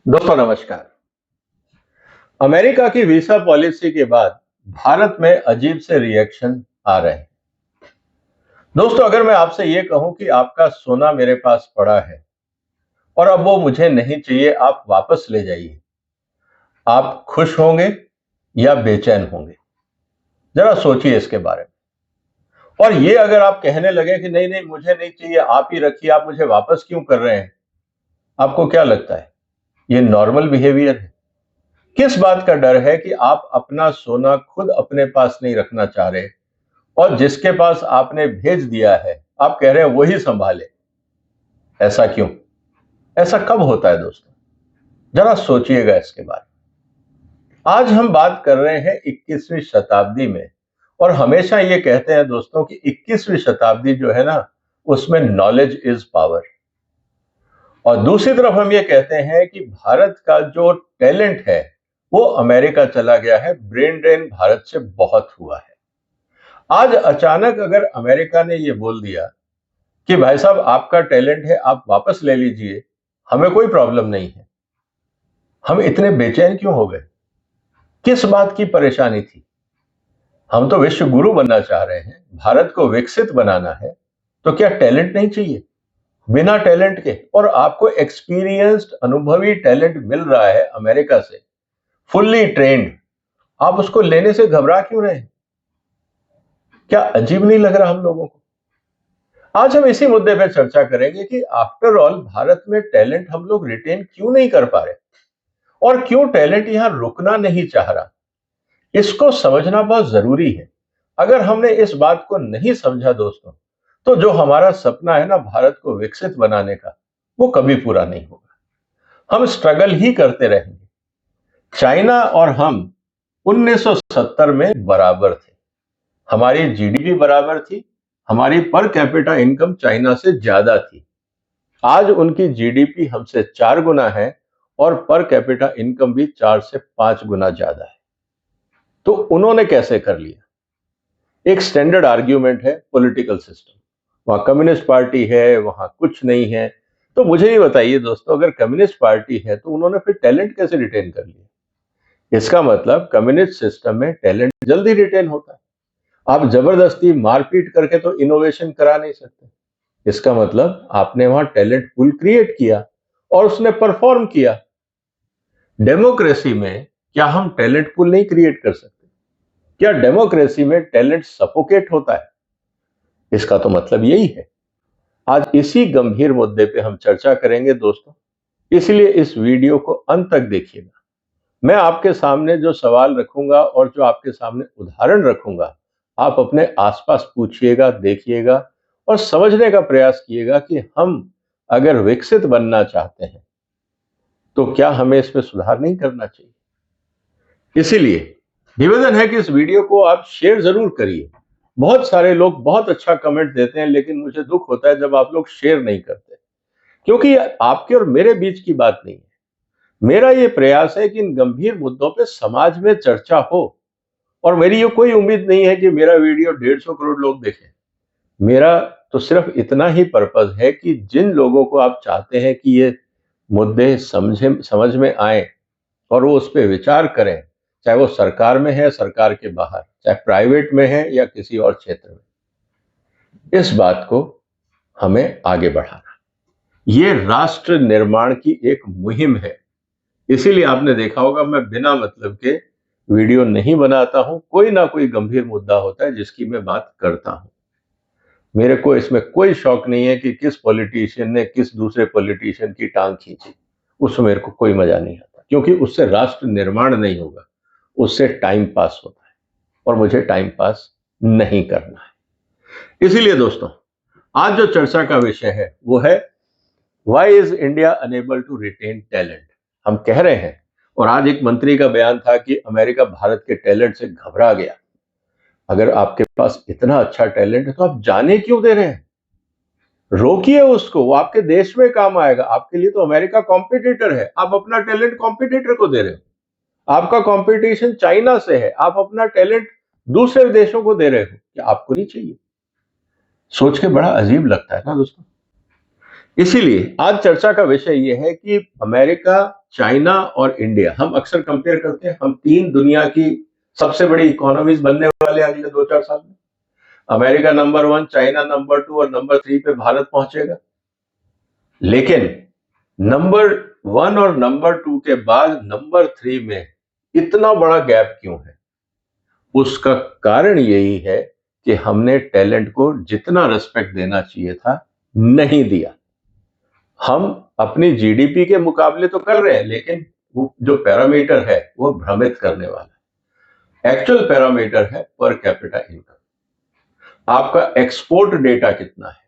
दोस्तों नमस्कार। अमेरिका की वीजा पॉलिसी के बाद भारत में अजीब से रिएक्शन आ रहे हैं। दोस्तों अगर मैं आपसे ये कहूं कि आपका सोना मेरे पास पड़ा है और अब वो मुझे नहीं चाहिए, आप वापस ले जाइए, आप खुश होंगे या बेचैन होंगे? जरा सोचिए इसके बारे में। और ये अगर आप कहने लगे कि नहीं नहीं मुझे नहीं चाहिए, आप ही रखिए, आप मुझे वापस क्यों कर रहे हैं, आपको क्या लगता है ये नॉर्मल बिहेवियर है? किस बात का डर है कि आप अपना सोना खुद अपने पास नहीं रखना चाह रहे और जिसके पास आपने भेज दिया है आप कह रहे हैं वही संभाले? ऐसा क्यों? ऐसा कब होता है दोस्तों? जरा सोचिएगा इसके बारे में। आज हम बात कर रहे हैं 21वीं शताब्दी में, और हमेशा ये कहते हैं दोस्तों कि 21वीं शताब्दी जो है ना, उसमें नॉलेज इज पावर। और दूसरी तरफ हम ये कहते हैं कि भारत का जो टैलेंट है वो अमेरिका चला गया है, ब्रेन ड्रेन भारत से बहुत हुआ है। आज अचानक अगर अमेरिका ने ये बोल दिया कि भाई साहब आपका टैलेंट है, आप वापस ले लीजिए, हमें कोई प्रॉब्लम नहीं है, हम इतने बेचैन क्यों हो गए? किस बात की परेशानी थी? हम तो विश्व गुरु बनना चाह रहे हैं, भारत को विकसित बनाना है, तो क्या टैलेंट नहीं चाहिए? बिना टैलेंट के, और आपको एक्सपीरियंस्ड अनुभवी टैलेंट मिल रहा है अमेरिका से, फुल्ली ट्रेंड, आप उसको लेने से घबरा क्यों रहे हैं? क्या अजीब नहीं लग रहा हम लोगों को? आज हम इसी मुद्दे पे चर्चा करेंगे कि आफ्टर ऑल भारत में टैलेंट हम लोग रिटेन क्यों नहीं कर पा रहे, और क्यों टैलेंट यहां रुकना नहीं चाह रहा। इसको समझना बहुत जरूरी है। अगर हमने इस बात को नहीं समझा दोस्तों, तो जो हमारा सपना है ना भारत को विकसित बनाने का, वो कभी पूरा नहीं होगा। हम स्ट्रगल ही करते रहेंगे। चाइना और हम 1970 में बराबर थे, हमारी जीडीपी बराबर थी, हमारी पर कैपिटा इनकम चाइना से ज्यादा थी। आज उनकी जीडीपी हमसे 4 गुना है और पर कैपिटा इनकम भी 4 से 5 गुना ज्यादा है। तो उन्होंने कैसे कर लिया? एक स्टैंडर्ड आर्ग्यूमेंट है पॉलिटिकल सिस्टम। वहां कम्युनिस्ट पार्टी है, वहां कुछ नहीं है। तो मुझे ये बताइए दोस्तों, अगर कम्युनिस्ट पार्टी है तो उन्होंने फिर टैलेंट कैसे रिटेन कर लिया? इसका मतलब कम्युनिस्ट सिस्टम में टैलेंट जल्दी रिटेन होता है। आप जबरदस्ती मारपीट करके तो इनोवेशन करा नहीं सकते। इसका मतलब आपने वहां टैलेंट पूल क्रिएट किया और उसने परफॉर्म किया। डेमोक्रेसी में क्या हम टैलेंट पूल नहीं क्रिएट कर सकते? क्या डेमोक्रेसी में टैलेंट सफोकेट होता है? इसका तो मतलब यही है। आज इसी गंभीर मुद्दे पे हम चर्चा करेंगे दोस्तों, इसलिए इस वीडियो को अंत तक देखिएगा। मैं आपके सामने जो सवाल रखूंगा और जो आपके सामने उदाहरण रखूंगा, आप अपने आसपास पूछिएगा, देखिएगा और समझने का प्रयास कीजिएगा कि हम अगर विकसित बनना चाहते हैं तो क्या हमें इसमें सुधार नहीं करना चाहिए। इसीलिए निवेदन है कि इस वीडियो को आप शेयर जरूर करिए। बहुत सारे लोग बहुत अच्छा कमेंट देते हैं, लेकिन मुझे दुख होता है जब आप लोग शेयर नहीं करते, क्योंकि ये आपके और मेरे बीच की बात नहीं है। मेरा ये प्रयास है कि इन गंभीर मुद्दों पे समाज में चर्चा हो, और मेरी ये कोई उम्मीद नहीं है कि मेरा वीडियो 150 करोड़ लोग देखें। मेरा तो सिर्फ इतना ही पर्पस है कि जिन लोगों को आप चाहते हैं कि ये मुद्दे समझ में आए और वो उस पर विचार करें, चाहे वो सरकार में है, सरकार के बाहर, चाहे प्राइवेट में है या किसी और क्षेत्र में, इस बात को हमें आगे बढ़ाना, ये राष्ट्र निर्माण की एक मुहिम है। इसीलिए आपने देखा होगा मैं बिना मतलब के वीडियो नहीं बनाता हूं। कोई ना कोई गंभीर मुद्दा होता है जिसकी मैं बात करता हूं। मेरे को इसमें कोई शौक नहीं है कि किस पॉलिटिशियन ने किस दूसरे पॉलिटिशियन की टांग खींची, उसमें मेरे को कोई मजा नहीं आता, क्योंकि उससे राष्ट्र निर्माण नहीं होगा, उससे टाइम पास होता है, और मुझे टाइम पास नहीं करना है। इसीलिए दोस्तों आज जो चर्चा का विषय है वो है, why is India unable to retain talent. हम कह रहे हैं, और आज एक मंत्री का बयान था कि अमेरिका भारत के टैलेंट से घबरा गया। अगर आपके पास इतना अच्छा टैलेंट है तो आप जाने क्यों दे रहे हैं? रोकिए उसको, वो आपके देश में काम आएगा। आपके लिए तो अमेरिका कॉम्पिटिटर है, आप अपना टैलेंट कॉम्पिटिटर को दे रहे हो। आपका कंपटीशन चाइना से है, आप अपना टैलेंट दूसरे देशों को दे रहे हो। क्या आपको नहीं चाहिए? सोच के बड़ा अजीब लगता है ना दोस्तों। इसीलिए आज चर्चा का विषय यह है कि अमेरिका चाइना और इंडिया, हम अक्सर कंपेयर करते हैं, हम तीन दुनिया की सबसे बड़ी इकोनॉमीज बनने वाले हैं अगले 2-4 साल में। अमेरिका नंबर 1, चाइना नंबर 2 और नंबर 3 पे भारत पहुंचेगा। लेकिन नंबर 1 और नंबर 2 के बाद नंबर 3 में इतना बड़ा गैप क्यों है? उसका कारण यही है कि हमने टैलेंट को जितना रिस्पेक्ट देना चाहिए था, नहीं दिया। हम अपनी जीडीपी के मुकाबले तो कर रहे हैं, लेकिन वो जो पैरामीटर है वो भ्रमित करने वाला है। एक्चुअल पैरामीटर है पर कैपिटा इनकम। आपका एक्सपोर्ट डेटा कितना है?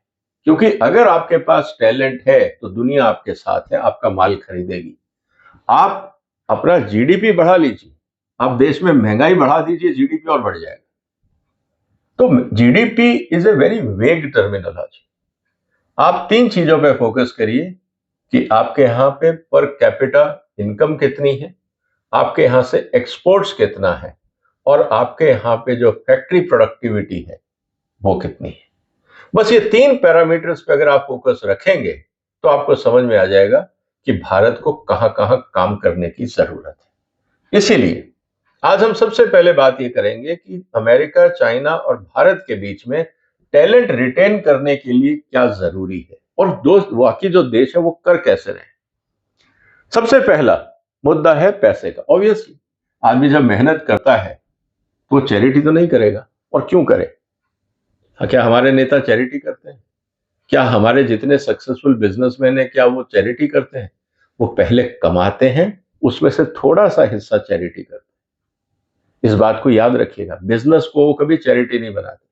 क्योंकि अगर आपके पास टैलेंट है तो दुनिया आपके साथ है, आपका माल खरीदेगी। आप अपना जीडीपी बढ़ा लीजिए, आप देश में महंगाई बढ़ा दीजिए, जीडीपी और बढ़ जाएगा। तो GDP is a very vague terminology. आप तीन चीजों पे फोकस करिए कि आपके यहां पे पर कैपिटा इनकम कितनी है, आपके यहां से एक्सपोर्ट्स कितना है, और आपके यहां पे जो फैक्ट्री प्रोडक्टिविटी है वो कितनी है। बस ये तीन पैरामीटर्स पे अगर आप फोकस रखेंगे तो आपको समझ में आ जाएगा कि भारत को कहां कहां काम करने की जरूरत है। इसीलिए आज हम सबसे पहले बात ये करेंगे कि अमेरिका, चाइना और भारत के बीच में टैलेंट रिटेन करने के लिए क्या जरूरी है और दोस्त बाकी जो देश है वो कर कैसे रहे। सबसे पहला मुद्दा है पैसे का। ऑब्वियसली आदमी जब मेहनत करता है तो वो चैरिटी तो नहीं करेगा, और क्यों करे? क्या हमारे नेता चैरिटी करते हैं? क्या हमारे जितने सक्सेसफुल बिजनेसमैन हैं क्या वो चैरिटी करते हैं? वो पहले कमाते हैं, उसमें से थोड़ा सा हिस्सा चैरिटी करते हैं। इस बात को याद रखिएगा, बिजनेस को वो कभी चैरिटी नहीं बनाते।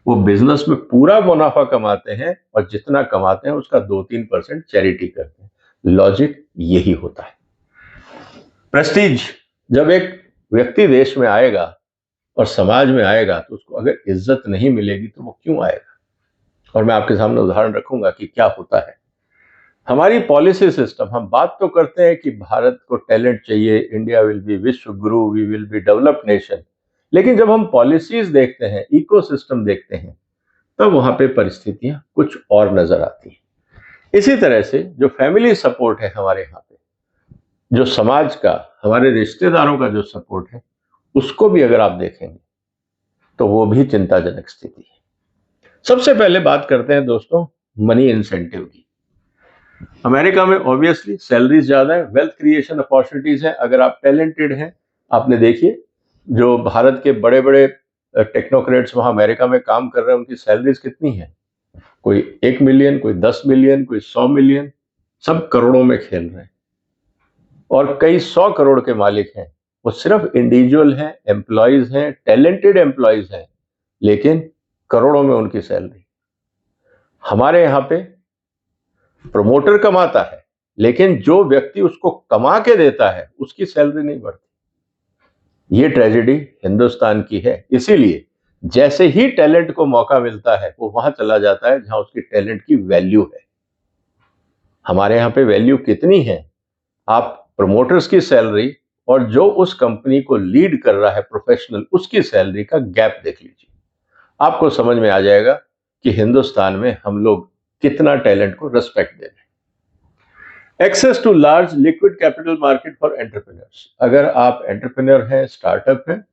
वो बिजनेस में पूरा मुनाफा कमाते हैं और जितना कमाते हैं उसका 2-3% चैरिटी करते हैं। लॉजिक यही होता है। प्रेस्टीज, जब एक व्यक्ति देश में आएगा और समाज में आएगा तो उसको अगर इज्जत नहीं मिलेगी तो वो क्यों आएगा? और मैं आपके सामने उदाहरण रखूंगा कि क्या होता है। हमारी पॉलिसी सिस्टम, हम बात तो करते हैं कि भारत को टैलेंट चाहिए, इंडिया विल बी विश्व गुरु, we will be developed nation, लेकिन जब हम पॉलिसीज देखते हैं, इकोसिस्टम देखते हैं, तब वहां पे परिस्थितियां कुछ और नजर आती हैं। इसी तरह से जो फैमिली सपोर्ट है हमारे यहाँ पे, जो समाज का, हमारे रिश्तेदारों का जो सपोर्ट है, उसको भी अगर आप देखेंगे तो वो भी चिंताजनक स्थिति है। सबसे पहले बात करते हैं दोस्तों मनी इंसेंटिव की। अमेरिका में ऑब्वियसली सैलरीज ज्यादा है, वेल्थ क्रिएशन अपॉर्चुनिटीज है। अगर आप टैलेंटेड हैं, आपने देखिए जो भारत के बड़े बड़े टेक्नोक्रेट्स वहां अमेरिका में काम कर रहे हैं, उनकी सैलरीज कितनी है? कोई 1 मिलियन, कोई 10 मिलियन, कोई 100 मिलियन, सब करोड़ों में खेल रहे हैं। और कई 100 करोड़ के मालिक हैं, वो सिर्फ इंडिविजुअल हैं, एम्प्लॉयज हैं, टैलेंटेड एम्प्लॉयज हैं, लेकिन करोड़ों में उनकी सैलरी। हमारे यहाँ पे प्रमोटर कमाता है, लेकिन जो व्यक्ति उसको कमा के देता है उसकी सैलरी नहीं बढ़ती। ये ट्रेजेडी हिंदुस्तान की है। इसीलिए जैसे ही टैलेंट को मौका मिलता है वो वहां चला जाता है जहां उसकी टैलेंट की वैल्यू है। हमारे यहाँ पे वैल्यू कितनी है? आप प्रमोटर्स की सैलरी और जो उस कंपनी को लीड कर रहा है प्रोफेशनल, उसकी सैलरी का गैप देख लीजिए। आपको समझ में आ जाएगा कि हिंदुस्तान में हम लोग कितना टैलेंट को रिस्पेक्ट दे रहे हैं। Access to large liquid capital market for entrepreneurs. अगर आप एंटरप्रेन्योर हैं, स्टार्टअप हैं,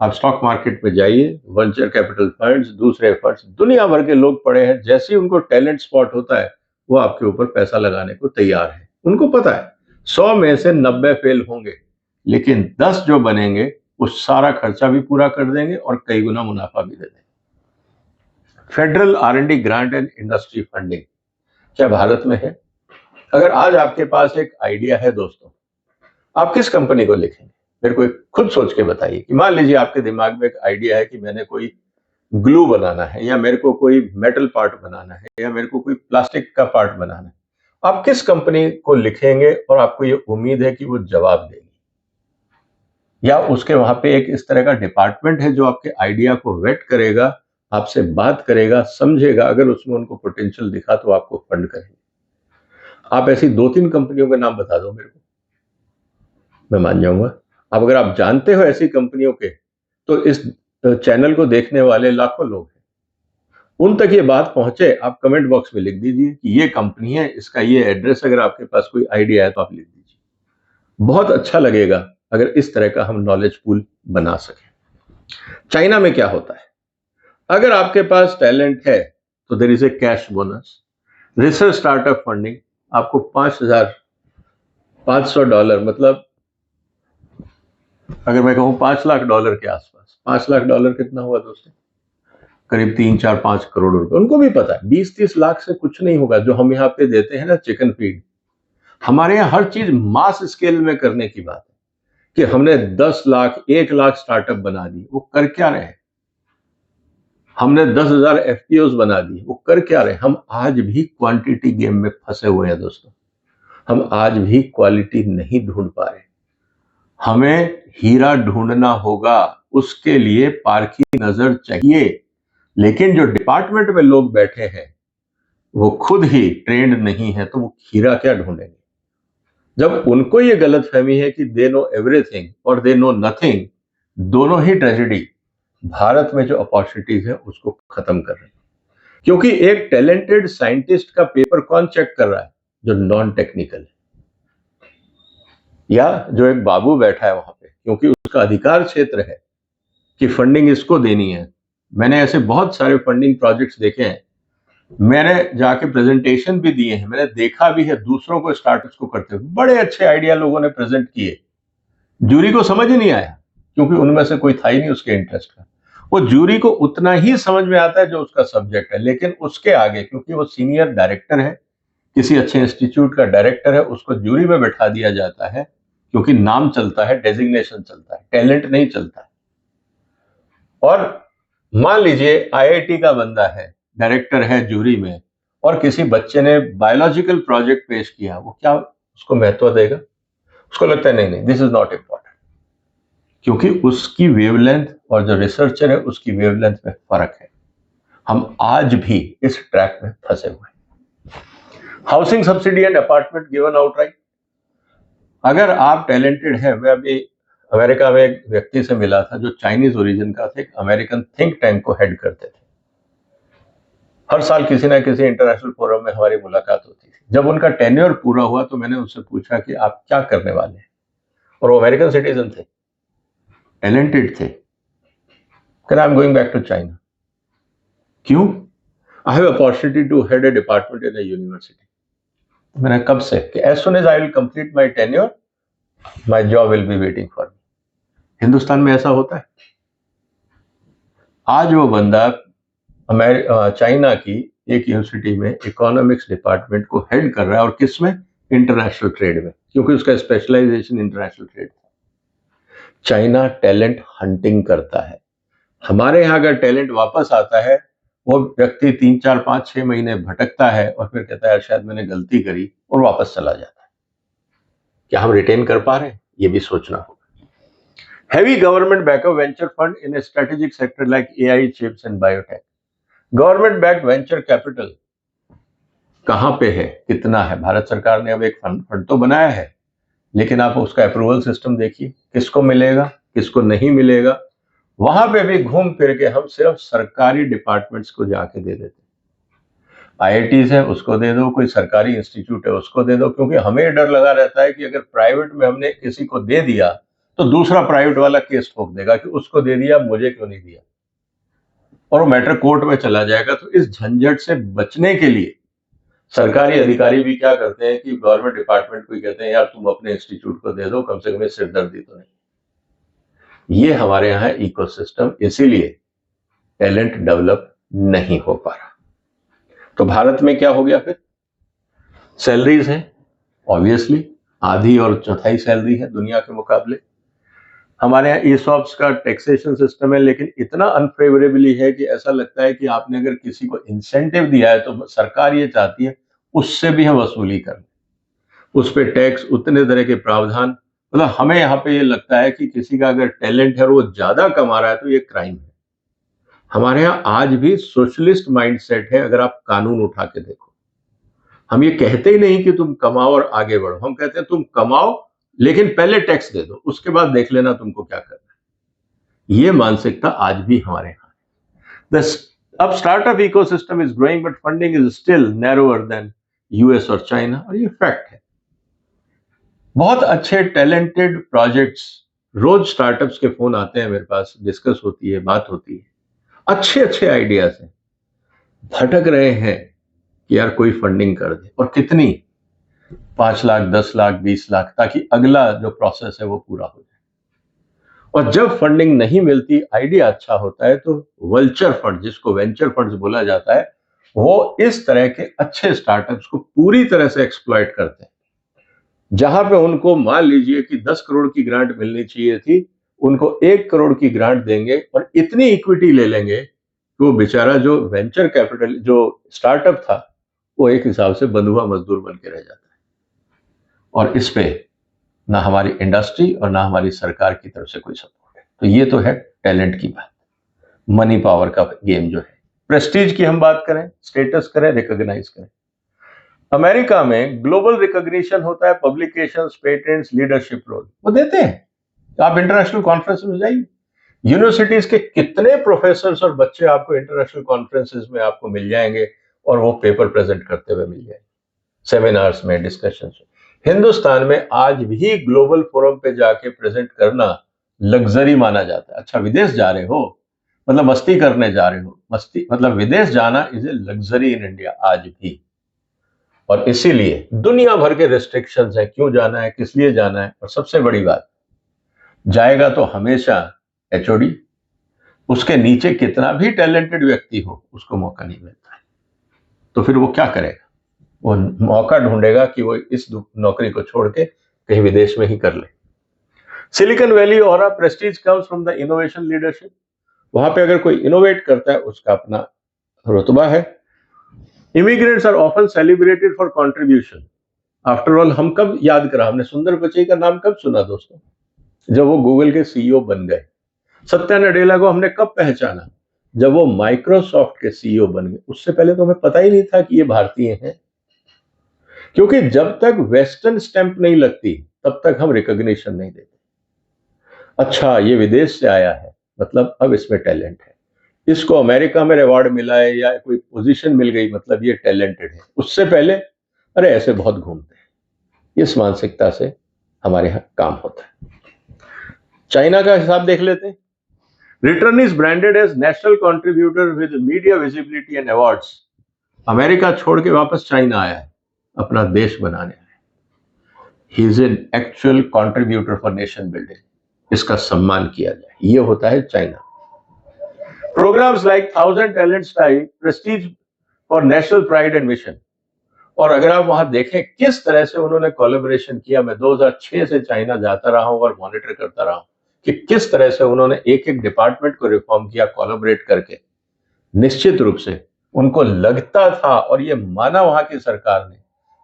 आप स्टॉक मार्केट में जाइए, वेंचर कैपिटल फंड्स, दूसरे फंड्स, दुनिया भर के लोग पड़े हैं। जैसे ही उनको टैलेंट स्पॉट होता है वो आपके ऊपर पैसा लगाने को तैयार है। उनको पता है 100 में से 90 फेल होंगे, लेकिन 10 जो बनेंगे उस सारा खर्चा भी पूरा कर देंगे और कई गुना मुनाफा भी दे देंगे। Federal R&D grant and industry funding क्या भारत में है? अगर आज आपके पास एक आइडिया है दोस्तों, आप किस कंपनी को लिखेंगे? मेरे को खुद सोच के बताइए कि मान लीजिए आपके दिमाग में एक आइडिया है कि मैंने कोई ग्लू बनाना है, या मेरे को कोई मेटल पार्ट बनाना है, या मेरे को कोई प्लास्टिक का पार्ट बनाना है। आप किस कंपनी को लिखेंगे और आपको ये उम्मीद है कि वो जवाब देगी? या उसके वहां पे एक इस तरह का डिपार्टमेंट है जो आपके आइडिया को वेट करेगा, आपसे बात करेगा, समझेगा, अगर उसमें उनको पोटेंशियल दिखा तो आपको फंड करेंगे। आप ऐसी 2-3 कंपनियों के नाम बता दो मेरे को, मैं मान जाऊंगा। अब अगर आप जानते हो ऐसी कंपनियों के, तो इस चैनल को देखने वाले लाखों लोग हैं, उन तक ये बात पहुंचे, आप कमेंट बॉक्स में लिख दीजिए कि ये कंपनी है, इसका ये एड्रेस, अगर आपके पास कोई आइडिया है तो आप लिख दीजिए। बहुत अच्छा लगेगा अगर इस तरह का हम नॉलेज पूल बना सकें। चाइना में क्या होता है, अगर आपके पास टैलेंट है तो there is a cash bonus, research startup funding, आपको $5,500, मतलब अगर मैं कहूं $5 लाख के आसपास, $5 लाख कितना हुआ दोस्तों, करीब 3, 4, 5 करोड़ रुपए। उनको भी पता है 20, 30 लाख से कुछ नहीं होगा। जो हम यहाँ पे देते हैं ना चिकन फीड, हमारे यहाँ हर चीज मास स्केल में करने की बात है कि हमने 10 लाख 1 लाख स्टार्टअप बना दी, वो कर क्या रहे हैं? हमने 10,000 एफपीओ बना दी, वो कर क्या रहे हैं? हम आज भी क्वांटिटी गेम में फंसे हुए हैं दोस्तों। हम आज भी क्वालिटी नहीं ढूंढ पा रहे। हमें हीरा ढूंढना होगा, उसके लिए पारखी नजर चाहिए। लेकिन जो डिपार्टमेंट में लोग बैठे हैं वो खुद ही ट्रेंड नहीं है, तो वो हीरा क्या ढूंढेंगे? जब उनको ये गलतफहमी है कि दे नो एवरीथिंग और दे नो नथिंग, दोनों ही ट्रेजेडी भारत में जो अपॉर्चुनिटीज है उसको खत्म कर रहे हैं। क्योंकि एक टैलेंटेड साइंटिस्ट का पेपर कौन चेक कर रहा है? जो नॉन टेक्निकल है, या जो एक बाबू बैठा है वहां पे, क्योंकि उसका अधिकार क्षेत्र है कि फंडिंग इसको देनी है। मैंने ऐसे बहुत सारे फंडिंग प्रोजेक्ट्स देखे हैं, मैंने जाके प्रेजेंटेशन भी दिए हैं, मैंने देखा भी है दूसरों को स्टार्टअप्स को करते हुए। बड़े अच्छे आइडिया लोगों ने प्रेजेंट किए, जूरी को समझ ही नहीं आया, क्योंकि उनमें से कोई था ही नहीं उसके इंटरेस्ट का। वो जूरी को उतना ही समझ में आता है जो उसका सब्जेक्ट है, लेकिन उसके आगे, क्योंकि वो सीनियर डायरेक्टर है, किसी अच्छे इंस्टीट्यूट का डायरेक्टर है, उसको जूरी में बैठा दिया जाता है, क्योंकि नाम चलता है, डेजिग्नेशन चलता है, टैलेंट नहीं चलता है। और मान लीजिए आईआईटी का बंदा है, डायरेक्टर है जूरी में, और किसी बच्चे ने बायोलॉजिकल प्रोजेक्ट पेश किया, वो क्या उसको महत्व देगा? उसको लगता है नहीं नहीं, दिस इज नॉट इम्पोर्टेंट, क्योंकि उसकी वेवलेंथ और जो रिसर्चर है उसकी वेवलेंथ में फर्क है। हम आज भी इस ट्रैक में फंसे हुए हैं। Housing subsidy and apartment given outright. अगर आप टैलेंटेड हैं, मैं अभी अमेरिका में एक व्यक्ति से मिला था जो चाइनीज ओरिजिन का था, एक अमेरिकन थिंक टैंक को हेड करते थे। हर साल किसी ना किसी इंटरनेशनल फोरम में हमारी मुलाकात होती थी। जब उनका टेन्योर पूरा हुआ तो मैंने उससे पूछा कि आप क्या करने वाले हैं, और वो अमेरिकन सिटीजन थे, टैलेंटेड थे। I am going back to China. क्यों? I have opportunity to head a department in a university. मैंने कब से? कि as soon as I will complete my tenure, my job will be waiting for me. Hindustan में ऐसा होता है? आज वो बंदा चाइना की एक यूनिवर्सिटी में इकोनॉमिक्स डिपार्टमेंट को हेड कर रहा है, और किसमें? इंटरनेशनल ट्रेड में, क्योंकि उसका स्पेशलाइजेशन इंटरनेशनल ट्रेड था। चाइना टैलेंट हंटिंग करता है। हमारे यहाँ अगर टैलेंट वापस आता है, वो व्यक्ति 3, 4, 5, 6 महीने भटकता है और फिर कहता है शायद मैंने गलती करी, और वापस चला जाता है। क्या हम रिटेन कर पा रहे हैं? ये भी सोचना होगा। Heavy government backup venture fund in a strategic sector like AI chips and biotech. Government backed venture capital कहां पे है, कितना है? भारत सरकार ने अब एक फंड तो बनाया है, लेकिन आप उसका अप्रूवल सिस्टम देखिए, किसको मिलेगा, किसको नहीं मिलेगा। वहां पे भी घूम फिर के हम सिर्फ सरकारी डिपार्टमेंट्स को जाके दे देते। आईआईटी है उसको दे दो, कोई सरकारी इंस्टीट्यूट है उसको दे दो, क्योंकि हमें डर लगा रहता है कि अगर प्राइवेट में हमने किसी को दे दिया तो दूसरा प्राइवेट वाला केस ठोक देगा कि उसको दे दिया, मुझे क्यों नहीं दिया, और वो मैटर कोर्ट में चला जाएगा। तो इस झंझट से बचने के लिए सरकारी अधिकारी भी क्या करते हैं कि गवर्नमेंट डिपार्टमेंट को कहते हैं यार तुम अपने इंस्टीट्यूट को दे दो, कम से कम सिरदर्दी तो नहीं। ये हमारे यहाँ इकोसिस्टम, इसीलिए टैलेंट डेवलप नहीं हो पा रहा। तो भारत में क्या हो गया फिर? सैलरीज है, ऑब्वियसली आधी और चौथाई सैलरी है दुनिया के मुकाबले। हमारे यहाँ ईसॉप्स का टैक्सेशन सिस्टम है, लेकिन इतना अनफेवरेबली है कि ऐसा लगता है कि आपने अगर किसी को इंसेंटिव दिया है तो सरकार ये चाहती है उससे भी हम वसूली करें, उस पर टैक्स, उतने तरह के प्रावधान। मतलब हमें यहाँ पे ये लगता है कि किसी का अगर टैलेंट है और वो ज्यादा कमा रहा है तो ये क्राइम है। हमारे यहाँ आज भी सोशलिस्ट माइंडसेट है, अगर आप कानून उठा के देखो। हम ये कहते ही नहीं कि तुम कमाओ और आगे बढ़ो, हम कहते हैं तुम कमाओ लेकिन पहले टैक्स दे दो, उसके बाद देख लेना तुमको क्या करना है। ये मानसिकता आज भी हमारे यहाँ है। अब startup ecosystem is growing but funding is still narrower than US और चाइना, और ये फैक्ट है। बहुत अच्छे टैलेंटेड प्रोजेक्ट्स, रोज स्टार्टअप्स के फोन आते हैं मेरे पास, डिस्कस होती है, बात होती है, अच्छे अच्छे आइडियाज हैं, भटक रहे हैं कि यार कोई फंडिंग कर दे, और कितनी, 5 लाख, 10 लाख, 20 लाख, ताकि अगला जो प्रोसेस है वो पूरा हो जाए। और जब फंडिंग नहीं मिलती, आइडिया अच्छा होता है, तो वल्चर फंड, जिसको वेंचर फंड्स बोला जाता है, वो इस तरह के अच्छे स्टार्टअप्स को पूरी तरह से एक्सप्लॉइट करते हैं। जहां पे उनको मान लीजिए कि 10 करोड़ की ग्रांट मिलनी चाहिए थी, उनको 1 करोड़ की ग्रांट देंगे और इतनी इक्विटी ले लेंगे कि वो बेचारा जो वेंचर कैपिटल, जो स्टार्टअप था, वो एक हिसाब से बंधुआ मजदूर बन के रह जाता है। और इस पे ना हमारी इंडस्ट्री और ना हमारी सरकार की तरफ से कोई सपोर्ट है। तो ये तो है टैलेंट की बात, मनी पावर का गेम जो है। प्रेस्टीज की हम बात करें, स्टेटस करें, रिकॉग्नाइज करें, अमेरिका में ग्लोबल रिकॉग्निशन होता है, पब्लिकेशंस, पेटेंट्स, लीडरशिप रोल वो देते हैं। आप इंटरनेशनल कॉन्फ्रेंस में जाइए, यूनिवर्सिटीज के कितने प्रोफेसर और बच्चे आपको इंटरनेशनल कॉन्फ्रेंसेस में आपको मिल जाएंगे, और वो पेपर प्रेजेंट करते हुए मिल जाएंगे, सेमिनार्स में, डिस्कशंस में। हिंदुस्तान में आज भी ग्लोबल फोरम पे जाके प्रेजेंट करना लग्जरी माना जाता है। अच्छा, विदेश जा रहे हो मतलब मस्ती करने जा रहे हो, मस्ती मतलब विदेश जाना is a luxury in India आज भी। और इसीलिए दुनिया भर के रेस्ट्रिक्शंस है, क्यों जाना है, किस लिए जाना है। और सबसे बड़ी बात, जाएगा तो हमेशा एचओडी, उसके नीचे कितना भी टैलेंटेड व्यक्ति हो उसको मौका नहीं मिलता है। तो फिर वो क्या करेगा, वो मौका ढूंढेगा कि वो इस नौकरी को छोड़ के कहीं विदेश में ही कर ले। सिलिकॉन वैली और Prestige comes from the innovation leadership, वहां पे अगर कोई इनोवेट करता है उसका अपना रुतबा है। Immigrants are often celebrated for contribution. After all, हम कब याद करा, हमने सुंदर पिचई का नाम कब सुना दोस्तों, जब वो गूगल के सीईओ बन गए। सत्या नडेला को हमने कब पहचाना, जब वो माइक्रोसॉफ्ट के सीईओ बन गए। उससे पहले तो हमें पता ही नहीं था कि ये भारतीय हैं, क्योंकि जब तक वेस्टर्न स्टैंप नहीं लगती तब तक हम रिकॉग्निशन नहीं देते। अच्छा, ये विदेश से आया है, मतलब अब इसमें टैलेंट है, इसको अमेरिका में अवार्ड मिला है या कोई पोजीशन मिल गई, मतलब ये टैलेंटेड है। उससे पहले अरे ऐसे बहुत घूमते हैं। इस मानसिकता से हमारे यहाँ काम होता है। चाइना का हिसाब देख लेते हैं। Return is branded as national contributor with media visibility and awards. America छोड़ के वापस चाइना आया है, अपना देश बनाने आया है। He is an actual contributor for nation building, इसका सम्मान किया जाए, ये होता है China. Programs like 1000 talents type, prestige for national pride and mission. और अगर आप वहां देखें किस तरह से उन्होंने कोलैबोरेशन किया, मैं 2006 से चाइना जाता रहा हूं और मॉनिटर करता रहा हूं कि किस तरह से उन्होंने एक एक डिपार्टमेंट को रिफॉर्म किया कोलैबोरेट करके। निश्चित रूप से उनको लगता था, और ये माना वहां की सरकार ने,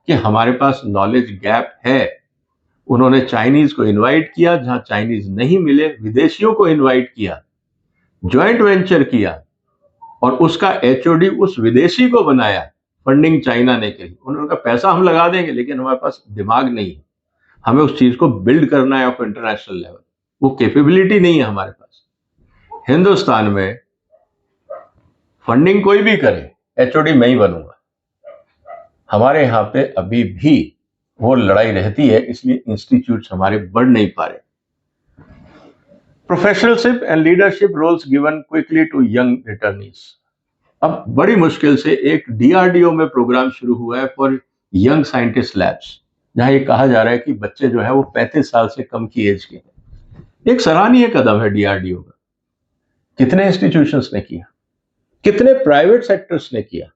कि हमारे पास नॉलेज गैप है। उन्होंने चाइनीज को इनवाइट किया, जहां चाइनीज नहीं मिले विदेशियों को इनवाइट किया, ज्वाइंट वेंचर किया, और उसका एचओडी उस विदेशी को बनाया। फंडिंग चाइना ने करी, उन्होंने कहा पैसा हम लगा देंगे लेकिन हमारे पास दिमाग नहीं है, हमें उस चीज को बिल्ड करना है ऑफ इंटरनेशनल लेवल, वो कैपेबिलिटी नहीं है हमारे पास। हिंदुस्तान में फंडिंग कोई भी करे, एचओडी मैं ही बनूंगा। हमारे यहाँ पे अभी भी वो लड़ाई रहती है, इसलिए इंस्टीट्यूट्स हमारे बढ़ नहीं पा रहे। Professionalship and leadership roles given quickly to young returnees. अब बड़ी मुश्किल से एक डीआरडीओ में प्रोग्राम शुरू हुआ है फॉर यंग साइंटिस्ट लैब्स, जहां ये कहा जा रहा है कि बच्चे जो है वो 35 साल से कम की एज के हैं। एक सराहनीय कदम है डीआरडीओ का। कितने इंस्टीट्यूशंस ने किया, कितने प्राइवेट सेक्टर्स ने किया।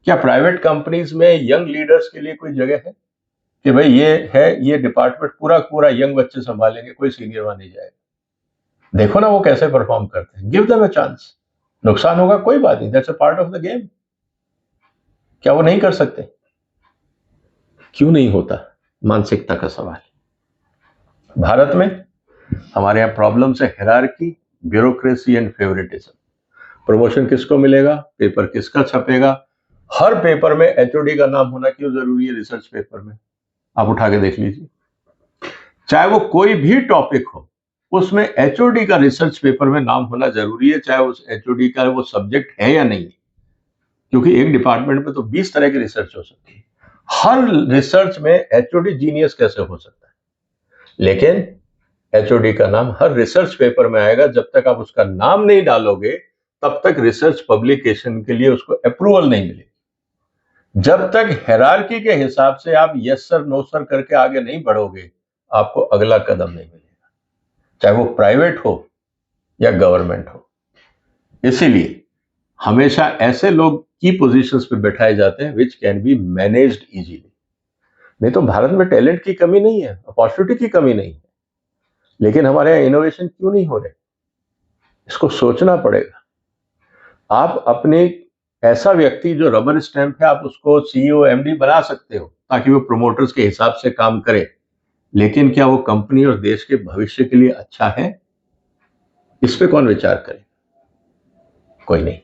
क्या प्राइवेट कंपनीज में यंग लीडर्स के लिए कोई जगह है कि भाई ये है, ये डिपार्टमेंट पूरा पूरा यंग बच्चे संभालेंगे, कोई सीनियर वहां नहीं जाएगा। देखो ना वो कैसे परफॉर्म करते हैं, गिव देम अ चांस। नुकसान होगा कोई बात नहीं, that's a part of the game. क्या वो नहीं कर सकते, क्यों नहीं होता, मानसिकता का सवाल। भारत में हमारे यहाँ प्रॉब्लम है hierarchy, bureaucracy and favouritism. Promotion किसको मिलेगा, पेपर किसका छपेगा, हर पेपर में एचओडी का नाम होना क्यों जरूरी है। रिसर्च पेपर में आप उठा के देख लीजिए, चाहे वो कोई भी टॉपिक हो, उसमें एचओडी का रिसर्च पेपर में नाम होना जरूरी है, चाहे उस एचओडी का वो सब्जेक्ट है या नहीं है। क्योंकि एक डिपार्टमेंट में तो 20 तरह की रिसर्च हो सकती है। हर रिसर्च में एचओडी जीनियस कैसे हो सकता है, लेकिन एचओडी का नाम हर रिसर्च पेपर में आएगा। जब तक आप उसका नाम नहीं डालोगे तब तक रिसर्च पब्लिकेशन के लिए उसको अप्रूवल नहीं मिलेगी। जब तक हायरार्की के हिसाब से आप यस सर नो सर करके आगे नहीं बढ़ोगे, आपको अगला कदम नहीं मिलेगा, चाहे वो प्राइवेट हो या गवर्नमेंट हो। इसीलिए हमेशा ऐसे लोग की पोजीशंस पे बैठाए जाते हैं which can be managed easily. नहीं तो भारत में टैलेंट की कमी नहीं है, अपॉर्चुनिटी की कमी नहीं है, लेकिन हमारे यहाँ इनोवेशन क्यों नहीं हो रहे, इसको सोचना पड़ेगा। आप अपने ऐसा व्यक्ति जो रबर स्टैंप है, आप उसको सीईओ एमडी बना सकते हो ताकि वो प्रोमोटर्स के हिसाब से काम करे, लेकिन क्या वो कंपनी और देश के भविष्य के लिए अच्छा है, इस पे कौन विचार करे? कोई नहीं।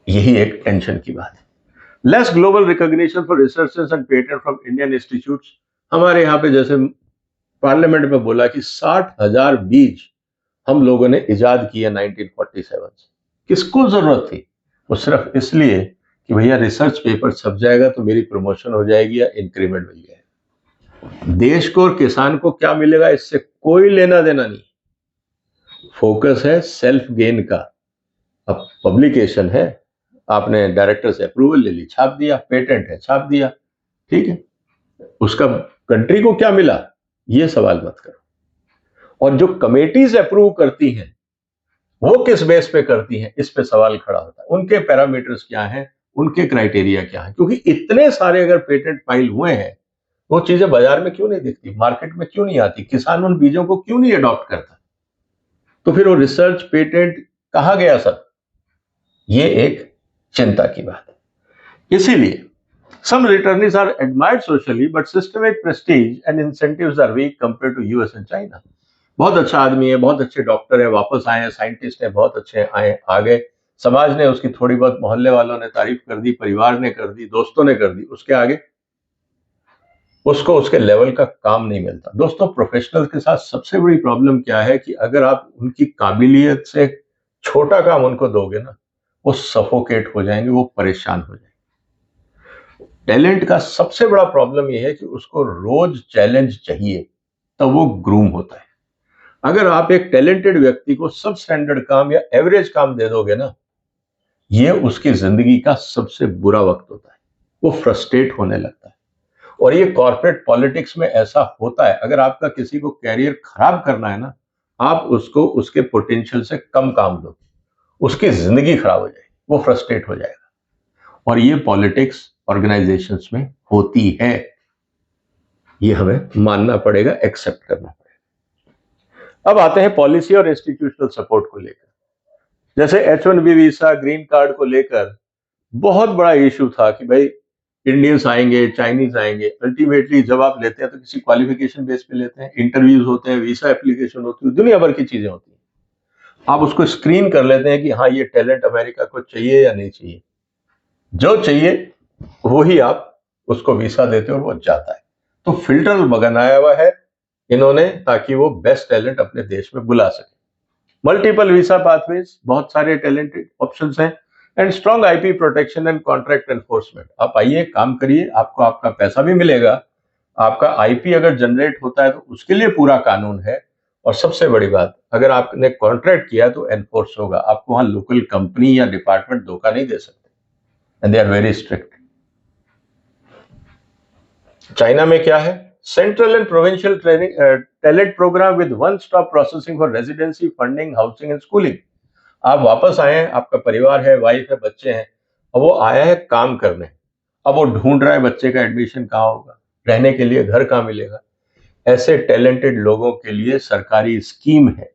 यही एक टेंशन की बात है। Less global recognition for researchers and patent from Indian institutes. हमारे यहाँ पे जैसे पार्लियामेंट में बोला कि 60,000 बीज हम लोगों ने इजाद किया 1947 से। किसको जरूरत थी? वो सिर्फ इसलिए कि भैया रिसर्च पेपर छप जाएगा तो मेरी प्रमोशन हो जाएगी या इंक्रीमेंट मिल जाएगा। देश को और किसान को क्या मिलेगा इससे कोई लेना देना नहीं। फोकस है सेल्फ गेन का। अब पब्लिकेशन है, आपने डायरेक्टर से अप्रूवल ले ली, छाप दिया, पेटेंट है, छाप दिया, ठीक है, उसका कंट्री को क्या मिला, ये सवाल मत करो। और जो कमेटीज अप्रूव करती हैं वो किस बेस पे करती हैं, इस पे सवाल खड़ा होता है। उनके पैरामीटर्स क्या हैं, उनके क्राइटेरिया क्या है, क्योंकि इतने सारे अगर पेटेंट फाइल हुए हैं, वो चीजें बाजार में क्यों नहीं दिखती, मार्केट में क्यों नहीं आती, किसान उन बीजों को क्यों नहीं अडॉप्ट करता? तो फिर वो रिसर्च पेटेंट कहां गया सब? ये एक चिंता की बात है। इसीलिए some returnees are admired socially but systemic prestige and incentives are weak compared to US and China. बहुत अच्छा आदमी है, बहुत अच्छे डॉक्टर है, वापस आए हैं, साइंटिस्ट है, बहुत अच्छे आए आ गए, समाज ने उसकी थोड़ी बहुत, मोहल्ले वालों ने तारीफ कर दी, परिवार ने कर दी, दोस्तों ने कर दी, उसके आगे उसको उसके लेवल का काम नहीं मिलता। दोस्तों, प्रोफेशनल के साथ सबसे बड़ी प्रॉब्लम क्या है कि अगर आप उनकी काबिलियत से छोटा काम उनको दोगे ना, वो सफोकेट हो जाएंगे, वो परेशान हो जाएंगे। टैलेंट का सबसे बड़ा प्रॉब्लम यह है कि उसको रोज चैलेंज चाहिए, तब वो ग्रूम होता है। अगर आप एक टैलेंटेड व्यक्ति को सब स्टैंडर्ड काम या एवरेज काम दे दोगे ना, ये उसकी जिंदगी का सबसे बुरा वक्त होता है, वो फ्रस्ट्रेट होने लगता है। और ये कॉर्पोरेट पॉलिटिक्स में ऐसा होता है। अगर आपका किसी को कैरियर खराब करना है ना, आप उसको उसके पोटेंशियल से कम काम दो, उसकी जिंदगी खराब हो जाएगी, वो फ्रस्ट्रेट हो जाएगा। और ये पॉलिटिक्स ऑर्गेनाइजेशंस में होती है, ये हमें मानना पड़ेगा, एक्सेप्ट करना पड़ेगा। अब आते हैं पॉलिसी और इंस्टीट्यूशनल सपोर्ट को लेकर। जैसे H1B वीसा, ग्रीन कार्ड को लेकर बहुत बड़ा इशू था कि भाई इंडियंस आएंगे, चाइनीज आएंगे। अल्टीमेटली जब आप लेते हैं तो किसी क्वालिफिकेशन बेस पे लेते हैं, इंटरव्यूज होते हैं, वीसा एप्लीकेशन होती है, दुनिया भर की चीजें होती हैं। आप उसको स्क्रीन कर लेते हैं कि हाँ, ये टैलेंट अमेरिका को चाहिए या नहीं चाहिए। जो चाहिए वही आप उसको वीसा देते हो और वो जाता है। तो फिल्टर बनाया हुआ है इन्होंने ताकि वो बेस्ट टैलेंट अपने देश में बुला सके। मल्टीपल वीसा पाथवेज, बहुत सारे टैलेंटेड ऑप्शंस हैं, and strong IP protection and contract enforcement. आप आइए, काम करिए, आपको आपका पैसा भी मिलेगा, आपका आईपी अगर जनरेट होता है तो उसके लिए पूरा कानून है। और सबसे बड़ी बात, अगर आपने कॉन्ट्रैक्ट किया तो एनफोर्स होगा, आपको वहां लोकल कंपनी या डिपार्टमेंट धोखा नहीं दे सकते, and they are very strict. China में क्या है? Central and provincial training talent program with one stop processing for residency, funding, housing and schooling. आप वापस आए हैं, आपका परिवार है, वाइफ है, बच्चे हैं, अब वो आया है काम करने, अब वो ढूंढ रहा है बच्चे का एडमिशन कहाँ होगा, रहने के लिए घर कहाँ मिलेगा। ऐसे टैलेंटेड लोगों के लिए सरकारी स्कीम है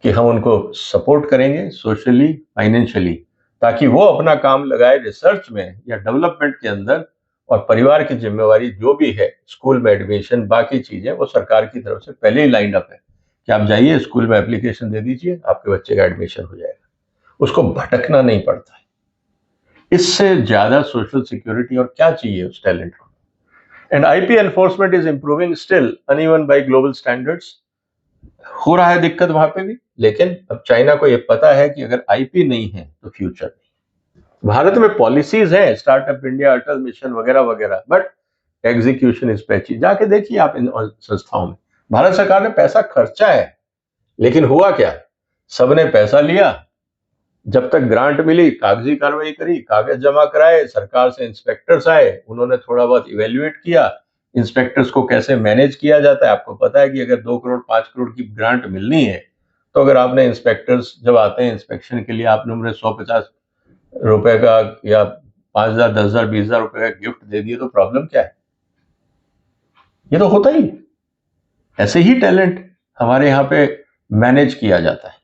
कि हम उनको सपोर्ट करेंगे सोशली, फाइनेंशियली, ताकि वो अपना काम लगाए रिसर्च में या डेवलपमेंट के अंदर, और परिवार की जिम्मेवारी जो भी है, स्कूल में एडमिशन, बाकी चीजें, वो सरकार की तरफ से पहले ही लाइन अप है कि आप जाइए स्कूल में एप्लीकेशन दे दीजिए, आपके बच्चे का एडमिशन हो जाएगा, उसको भटकना नहीं पड़ता है। इससे ज्यादा सोशल सिक्योरिटी और क्या चाहिए उस टैलेंट को। And IP enforcement is improving, still uneven by global standards. हो रहा है दिक्कत वहां पे भी, लेकिन अब चाइना को यह पता है कि अगर आईपी नहीं है तो फ्यूचर नहीं। भारत में पॉलिसीज है, स्टार्टअप इंडिया, अटल मिशन वगैरह वगैरह, बट एग्जीक्यूशन इज पैची। जाके देखिए आप इन संस्थाओं में, भारत सरकार ने पैसा खर्चा है, लेकिन हुआ क्या? सबने पैसा लिया, जब तक ग्रांट मिली कागजी कार्रवाई करी, कागज जमा कराए, सरकार से इंस्पेक्टर्स आए, उन्होंने थोड़ा बहुत इवेल्युएट किया, इंस्पेक्टर्स को कैसे मैनेज किया जाता है। आपको पता है कि अगर 2 करोड़ 5 करोड़ की ग्रांट मिलनी है, तो अगर आपने इंस्पेक्टर्स जब आते हैं इंस्पेक्शन के लिए, आपने उन्हें 150 रुपए का या 5,000 10,000 20,000 रुपए का गिफ्ट दे दिए तो प्रॉब्लम क्या है? ये तो होता ही। ऐसे ही टैलेंट हमारे यहाँ पे मैनेज किया जाता है।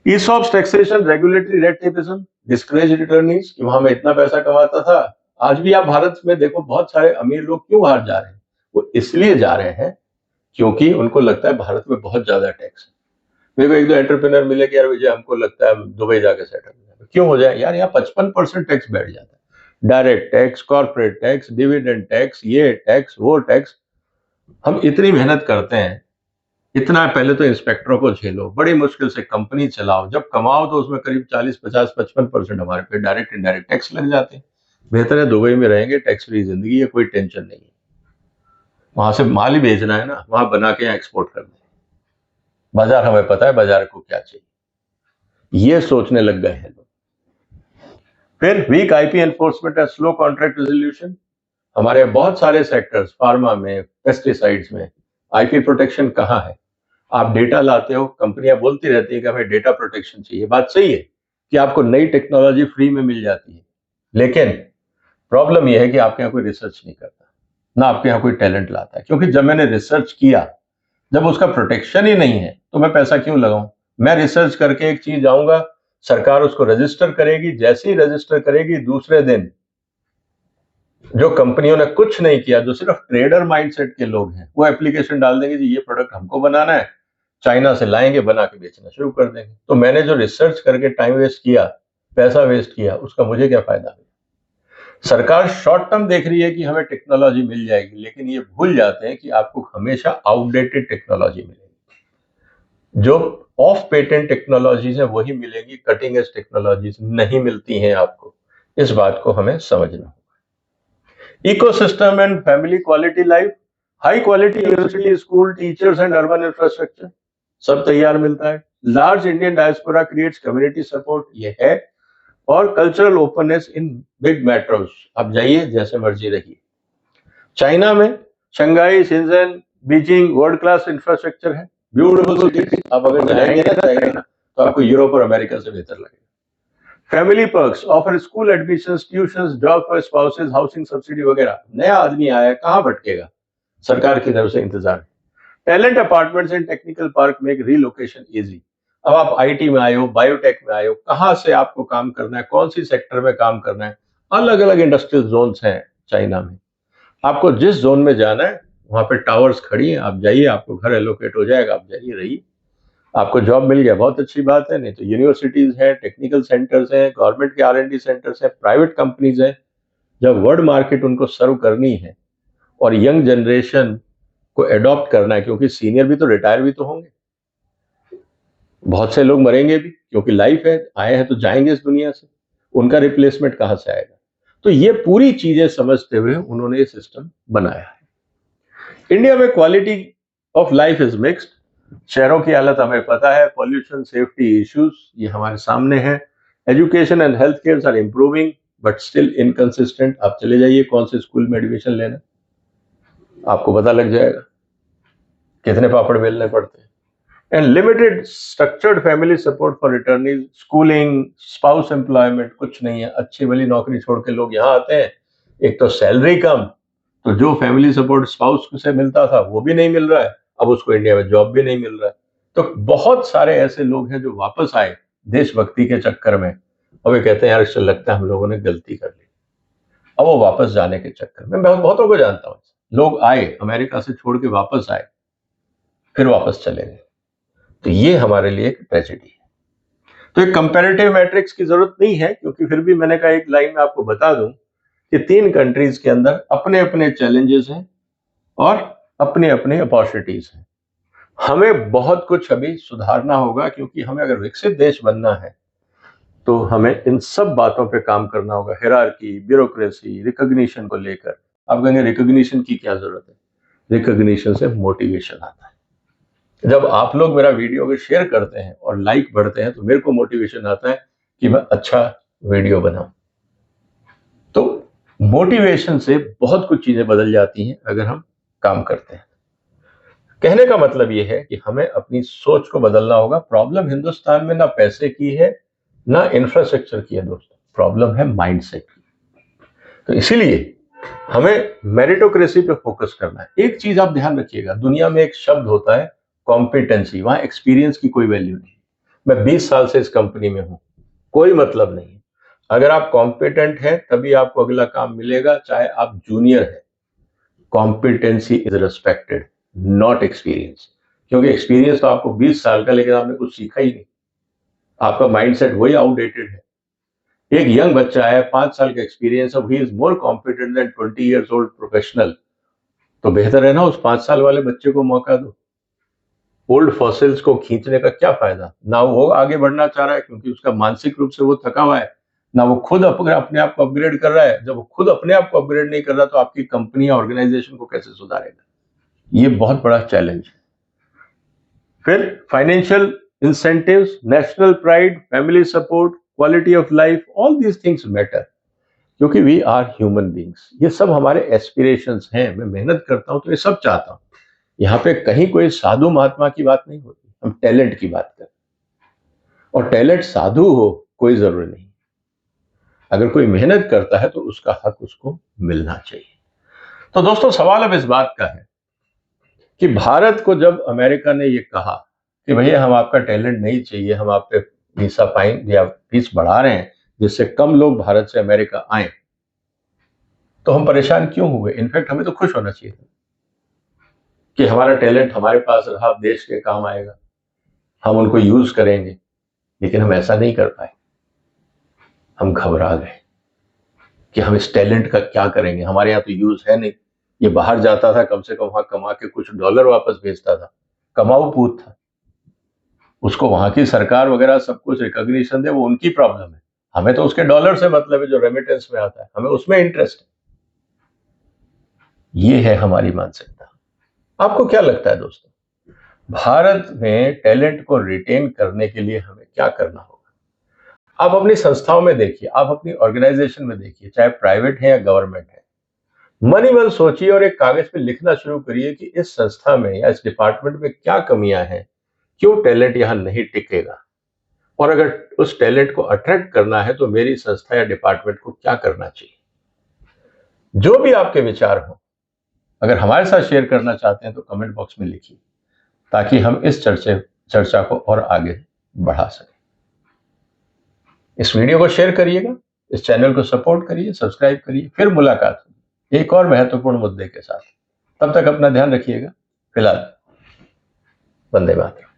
ESOPs, taxation, regulatory red tapism, discourage returnees कि वहां मैं इतना पैसा कमाता था। आज भी आप भारत में देखो, बहुत सारे अमीर लोग क्यों बाहर जा रहे हैं? वो इसलिए जा रहे हैं क्योंकि उनको लगता है भारत में बहुत ज्यादा टैक्स है। मेरे को एक दो एंटरप्रेन्योर मिले कि यार विजय, हमको लगता है हम दुबई जाके सेटल हो जाए। क्यों हो जाए यार? यहाँ 55% टैक्स बैठ जाता है, direct tax, corporate tax, dividend tax, ये टैक्स वो टैक्स। हम इतनी मेहनत करते हैं, इतना पहले तो इंस्पेक्टरों को झेलो, बड़ी मुश्किल से कंपनी चलाओ, जब कमाओ तो उसमें करीब 40 50 55% हमारे पे डायरेक्ट इनडायरेक्ट टैक्स लग जाते हैं। बेहतर है दुबई में रहेंगे, टैक्स फ्री जिंदगी है, कोई टेंशन नहीं है। वहां से माल ही बेचना है ना, वहां बना के एक्सपोर्ट कर दे। बाजार हमें पता है बाजार को क्या चाहिए, ये सोचने लग गए हैं लोग। फिर weak IP enforcement and slow contract resolution. हमारे बहुत सारे सेक्टर्स, फार्मा में, पेस्टिसाइड्स में आईपी प्रोटेक्शन कहाँ है? आप डेटा लाते हो, कंपनियां बोलती रहती है कि हमें डेटा प्रोटेक्शन चाहिए। बात सही है कि आपको नई टेक्नोलॉजी फ्री में मिल जाती है, लेकिन प्रॉब्लम यह है कि आपके यहाँ कोई रिसर्च नहीं करता, ना आपके यहाँ कोई टैलेंट लाता है। क्योंकि जब मैंने रिसर्च किया, जब उसका प्रोटेक्शन ही नहीं है, तो मैं पैसा क्यों लगाऊं? मैं रिसर्च करके एक चीज आऊंगा, सरकार उसको रजिस्टर करेगी, जैसे ही रजिस्टर करेगी दूसरे दिन जो कंपनियों ने कुछ नहीं किया, जो सिर्फ ट्रेडर माइंडसेट के लोग हैं, वो एप्लीकेशन डाल देंगे जी ये प्रोडक्ट हमको बनाना है, चाइना से लाएंगे, बना के बेचना शुरू कर देंगे। तो मैंने जो रिसर्च करके टाइम वेस्ट किया, पैसा वेस्ट किया, उसका मुझे क्या फायदा हुआ? सरकार शॉर्ट टर्म देख रही है कि हमें टेक्नोलॉजी मिल जाएगी, लेकिन ये भूल जाते हैं कि आपको हमेशा आउटडेटेड टेक्नोलॉजी मिलेगी। जो ऑफ पेटेंट टेक्नोलॉजीज है वही मिलेगी, कटिंग एज टेक्नोलॉजीज नहीं मिलती हैं आपको। इस बात को हमें समझना होगा। Ecosystem and family quality life, high quality university, school, teachers and urban infrastructure सब तैयार मिलता है। Large Indian diaspora creates community support, ये है। और cultural openness in big metros, आप जाइए जैसे मर्जी रहिए। चाइना में Shanghai, Shinjan, Beijing world class infrastructure है, ब्यूटीफुल सिटीज। आप अगर जाएंगे ना चाइना, तो आपको यूरोप और अमेरिका से बेहतर लगेगा। Family perks offer school admissions, tuitions, job for spouses, housing subsidy वगैरह। नया आदमी आया है, कहां भटकेगा? सरकार की तरफ से इंतजार है। Talent apartments and technical park make relocation easy. अब आप आईटी में आए हो, बायोटेक में आए हो, कहां से आपको काम करना है, कौन सी सेक्टर में काम करना है, अलग अलग इंडस्ट्रियल जोन्स हैं चाइना में। आपको जिस जोन में जाना है वहां पे टावर्स खड़ी हैं, आप जाइए, आपको घर एलोकेट हो जाएगा, आप जाइए रहिए। आपको जॉब मिल गया, बहुत अच्छी बात है, नहीं तो यूनिवर्सिटीज हैं, टेक्निकल सेंटर्स हैं, गवर्नमेंट के R&D सेंटर्स हैं, प्राइवेट कंपनीज हैं। जब वर्ल्ड मार्केट उनको सर्व करनी है और यंग जनरेशन को एडॉप्ट करना है, क्योंकि सीनियर भी तो रिटायर भी तो होंगे, बहुत से लोग मरेंगे भी, क्योंकि लाइफ है, आए हैं तो जाएंगे इस दुनिया से, उनका रिप्लेसमेंट कहां से आएगा? तो ये पूरी चीजें समझते हुए उन्होंने ये सिस्टम बनाया है। इंडिया में quality of life is mixed. शहरों की हालत हमें पता है, पॉल्यूशन, सेफ्टी इश्यूज ये हमारे सामने है। Education and health care are improving but still inconsistent. आप चले जाइए कौन से स्कूल में एडमिशन लेना, आपको पता लग जाएगा कितने पापड़ बेलने पड़ते हैं। And limited structured family support for returnees, schooling, spouse employment कुछ नहीं है। अच्छी भली नौकरी छोड़ के लोग यहाँ आते हैं, एक तो सैलरी कम, तो जो फैमिली सपोर्ट स्पाउस से मिलता था वो भी नहीं मिल रहा है, अब उसको इंडिया में जॉब भी नहीं मिल रहा है। तो बहुत सारे ऐसे लोग हैं जो वापस आए देशभक्ति के चक्कर में, और वे कहते हैं यार इससे लगता है हम लोगों ने गलती कर ली। अब वो वापस जाने के चक्कर में, मैं बहुतों को जानता हूँ, लोग आए अमेरिका से छोड़ के वापस आए, फिर वापस चले गए। तो ये हमारे लिए एक ट्रेजेडी है। तो एक कंपैरेटिव मैट्रिक्स की जरूरत नहीं है, क्योंकि फिर भी मैंने कहा एक लाइन में आपको बता दूं कि 3 कंट्रीज के अंदर अपने अपने चैलेंजेस हैं और अपने अपने अपॉर्चुनिटीज हैं। हमें बहुत कुछ अभी सुधारना होगा, क्योंकि हमें अगर विकसित देश बनना है तो हमें इन सब बातों पे काम करना होगा। हायरार्की, ब्यूरोक्रेसी, रिकॉग्निशन को लेकर। आप कहेंगे रिकॉग्निशन की क्या जरूरत है? रिकॉग्निशन से मोटिवेशन आता है। जब आप लोग मेरा वीडियो को शेयर करते हैं और लाइक बढ़ते हैं तो मेरे को मोटिवेशन आता है कि मैं अच्छा वीडियो बनाऊं। तो मोटिवेशन से बहुत कुछ चीजें बदल जाती हैं अगर हम काम करते हैं। कहने का मतलब यह है कि हमें अपनी सोच को बदलना होगा। प्रॉब्लम हिंदुस्तान में ना पैसे की है ना इंफ्रास्ट्रक्चर की है दोस्तों, प्रॉब्लम है माइंडसेट की। तो इसीलिए हमें मेरिटोक्रेसी पे फोकस करना है। एक चीज आप ध्यान रखिएगा, दुनिया में एक शब्द होता है कॉम्पिटेंसी, वहां एक्सपीरियंस की कोई वैल्यू नहीं। मैं 20 साल से इस कंपनी में हूं, कोई मतलब नहीं। अगर आप कॉम्पिटेंट हैं तभी आपको अगला काम मिलेगा, चाहे आप जूनियर हैं। Competency is respected, not experience. क्योंकि एक्सपीरियंस तो आपको 20 साल का, लेकिन आपने कुछ सीखा ही नहीं, आपका माइंडसेट वही आउटडेटेड है। एक यंग बच्चा है, 5 साल का experience, he is more competent than 20 years old professional. तो बेहतर है ना उस 5 साल वाले बच्चे को मौका दो। ओल्ड फॉसिल्स को खींचने का क्या फायदा? ना वो आगे बढ़ना चाह रहा है क्योंकि उसका मानसिक रूप से वो थका हुआ है, ना वो खुद अपने आप को अपग्रेड कर रहा है। जब वो खुद अपने आप को अपग्रेड नहीं कर रहा तो आपकी कंपनी या ऑर्गेनाइजेशन को कैसे सुधारेगा? ये बहुत बड़ा चैलेंज है। फिर financial incentives, national pride, family support, quality of life, all these things matter, क्योंकि वी आर ह्यूमन बींग्स। ये सब हमारे एस्पिरेशंस हैं। मैं मेहनत करता हूं तो ये सब चाहता हूं। यहाँ पे कहीं कोई साधु महात्मा की बात नहीं होती, हम टैलेंट की बात करें। और टैलेंट साधु हो कोई जरूरी नहीं, अगर कोई मेहनत करता है तो उसका हक उसको मिलना चाहिए। तो दोस्तों सवाल अब इस बात का है कि भारत को जब अमेरिका ने ये कहा कि भैया हम आपका टैलेंट नहीं चाहिए, हम आप पे वीसा फाइन या फीस बढ़ा रहे हैं जिससे कम लोग भारत से अमेरिका आए, तो हम परेशान क्यों हुए? इनफैक्ट हमें तो खुश होना चाहिए था कि हमारा टैलेंट हमारे पास रहा, देश के काम आएगा, हम उनको यूज करेंगे। लेकिन हम ऐसा नहीं कर पाए, हम घबरा गए कि हम इस टैलेंट का क्या करेंगे, हमारे यहाँ तो यूज है नहीं। ये बाहर जाता था, कम से कम वहां कमा के कुछ डॉलर वापस भेजता था, कमाऊ पूत था, उसको वहां की सरकार वगैरह सब कुछ रिकॉग्निशन दे, वो उनकी प्रॉब्लम है। हमें तो उसके डॉलर से मतलब है, जो रेमिटेंस में आता है, हमें उसमें इंटरेस्ट है। ये है हमारी मानसिकता। आपको क्या लगता है दोस्तों, भारत में टैलेंट को रिटेन करने के लिए हमें क्या करना होगा? आप अपनी संस्थाओं में देखिए, आप अपनी ऑर्गेनाइजेशन में देखिए, चाहे प्राइवेट है या गवर्नमेंट है, मन ही मन सोचिए और एक कागज पे लिखना शुरू करिए कि इस संस्था में या इस डिपार्टमेंट में क्या कमियां हैं, क्यों टैलेंट यहां नहीं टिकेगा, और अगर उस टैलेंट को अट्रैक्ट करना है तो मेरी संस्था या डिपार्टमेंट को क्या करना चाहिए। जो भी आपके विचार हो, अगर हमारे साथ शेयर करना चाहते हैं तो कमेंट बॉक्स में लिखिए, ताकि हम इस चर्चा को और आगे बढ़ा सकें। इस वीडियो को शेयर करिएगा, इस चैनल को सपोर्ट करिए, सब्सक्राइब करिए। फिर मुलाकात होगी एक और महत्वपूर्ण मुद्दे के साथ। तब तक अपना ध्यान रखिएगा। फिलहाल वंदे मातरम।